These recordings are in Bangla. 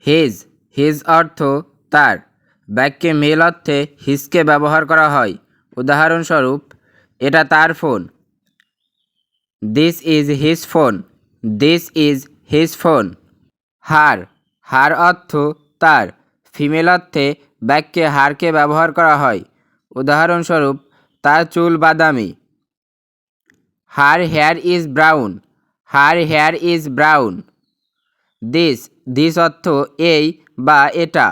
হিজ হিজ অর্থ তার। বাক্যে মেল অর্থে হিজকে ব্যবহার করা হয়। উদাহরণস্বরূপ, এটা তার phone. This is his phone. This is his phone. Her her অর্থ তার। ফিমেল অর্থে বাক্যে হারকে ব্যবহার করা হয়। উদাহরণস্বরূপ, তার চুল বাদামি। Her hair is brown. Her hair is brown. This this অর্থ এই বা এটা।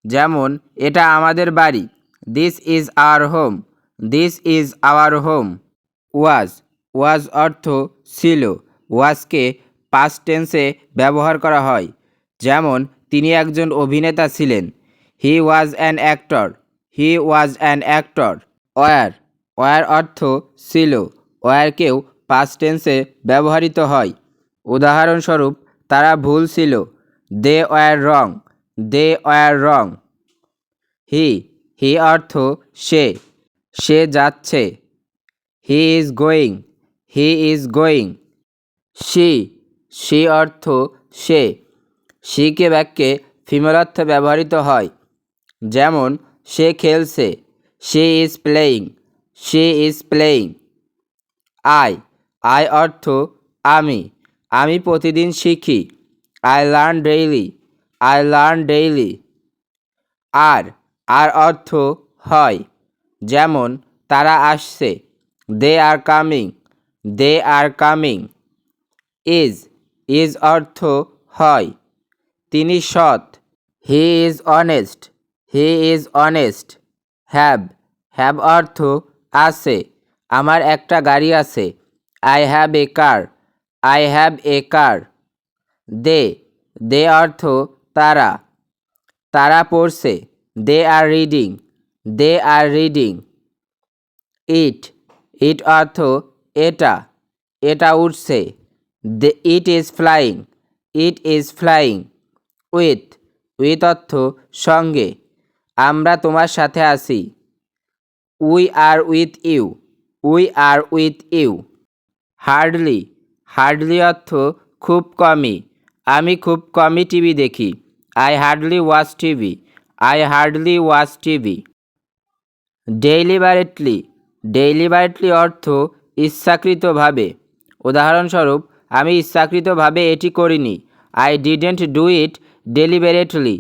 যেমন, এটা আমাদের বাড়ি। This is our home. This is our home. Was was অর্থ ছিল। ওয়াজকে পাস্ট টেন্সে ব্যবহার করা হয়। যেমন, তিনি একজন অভিনেতা ছিলেন। He was an actor. He was an actor. Were were অর্থ ছিল। ওয়ারকেও পাস্ট টেন্সে ব্যবহৃত হয়। উদাহরণস্বরূপ, তারা ভুল ছিল। They were wrong. They were রং। হি হি অর্থ সে। সে যাচ্ছে। He is going. He is going. She অর্থ সে। শিকে বাক্যে ফিমেল অর্থে ব্যবহৃত হয়। যেমন, সে খেলছে। She is playing. She is playing. I অর্থ আমি। আমি প্রতিদিন শিখি। I learn daily. I learn daily. Are অর্থ হয়। যেমন, তারা আসছে। They are coming. They are coming. Is অর্থ হয়। তিনি সৎ। He is honest. He is honest. Have অর্থ আছে। আমার একটা গাড়ি আছে। I have a car. I have a car. They অর্থ তারা। তারা পড়ছে। দে are reading. They are reading. ইট অর্থ এটা। এটা উড়ছে। It is flying. It is flying. With অর্থ সঙ্গে। আমরা তোমার সাথে আছি। We are with you. We are with you. Hardly অর্থ খুব কমই। আমি খুব কমই টিভি দেখি। I hardly watch TV. I hardly watch TV. Deliberately অর্থ ইচ্ছাকৃতভাবে। উদাহরণস্বরূপ, আমি ইচ্ছাকৃতভাবে এটি করিনি। I didn't do it deliberately.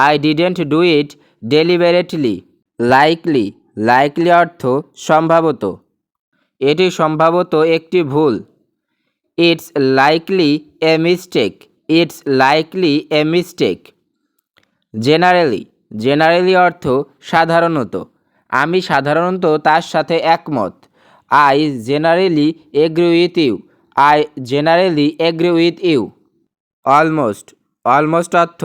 I didn't do it deliberately. Likely অর্থ সম্ভবত। এটি সম্ভবত একটি ভুল। It's likely a mistake. It's likely a mistake. Generally অর্থ সাধারণত। আমি সাধারণত তার সাথে একমত। I generally agree with you. I generally agree with you. Almost অর্থ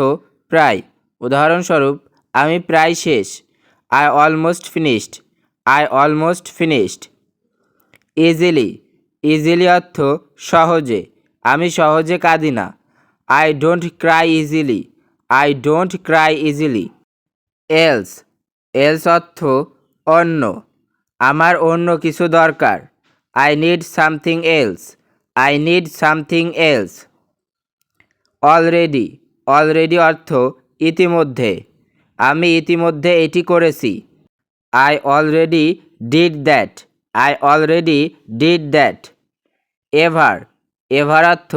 প্রায়। উদাহরণস্বরূপ, আমি প্রায় শেষ। I almost finished. I almost finished. Easily অর্থ সহজে। আমি সহজে কাঁদি না। I don't cry easily. I don't cry easily. Else অর্থ অন্য। আমার অন্য কিছু দরকার। I need something else. I need something else. Already অর্থ ইতিমধ্যে। আমি ইতিমধ্যে এটি করেছি। I already did that. I already did that. Ever অর্থ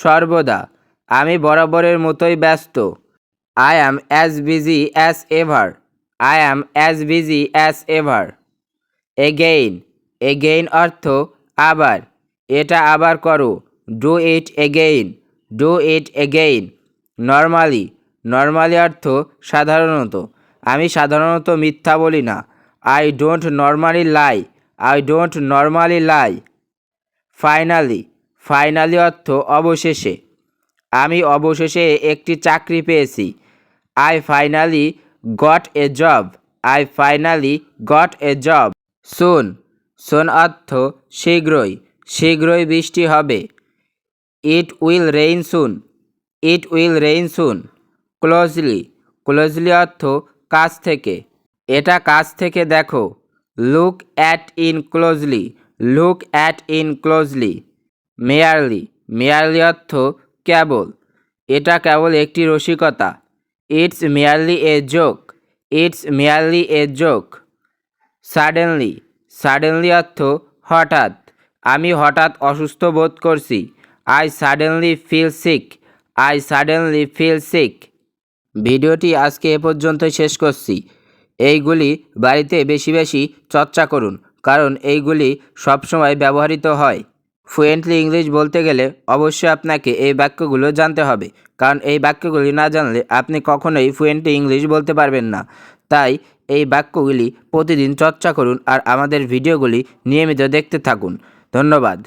সর্বদা। আমি বরাবরের মতোই ব্যস্ত। I am as busy as ever. I am as busy as ever. Again অর্থ আবার। এটা আবার করো। Do it again. Do it again. Normally অর্থ সাধারণত। আমি সাধারণত মিথ্যা বলি না। I don't normally lie. I don't normally lie. Finally অর্থ অবশেষে। আমি অবশেষে একটি চাকরি পেয়েছি। I finally got a job. I finally got a job. Soon অর্থ শীঘ্রই বৃষ্টি হবে। It will rain soon. It will rain soon. Closely অর্থ কাছ থেকে। এটা কাছ থেকে দেখো। Look at in closely. Look at in closely. Merely অর্থ কেবল। এটা কেবল একটি রসিকতা। It's merely a joke, it's merely a joke. Suddenly, suddenly অর্থ হঠাৎ, আমি হঠাৎ অসুস্থ বোধ করছি। I suddenly feel sick, I suddenly feel sick. ভিডিওটি আজকে এ পর্যন্তই শেষ করছি। এইগুলি বাড়িতে বেশি বেশি চর্চা করুন, কারণ এইগুলি সবসময় ব্যবহৃত হয়। ফ্লুয়েন্টলি ইংলিশ বলতে গেলে অবশ্যই আপনাকে এই বাক্যগুলো জানতে হবে, কারণ এই বাক্যগুলি না জানলে আপনি কখনোই ফ্লুয়েন্টলি ইংলিশ বলতে পারবেন না। তাই এই বাক্যগুলি প্রতিদিন চর্চা করুন আর আমাদের ভিডিওগুলি নিয়মিত দেখতে থাকুন। ধন্যবাদ।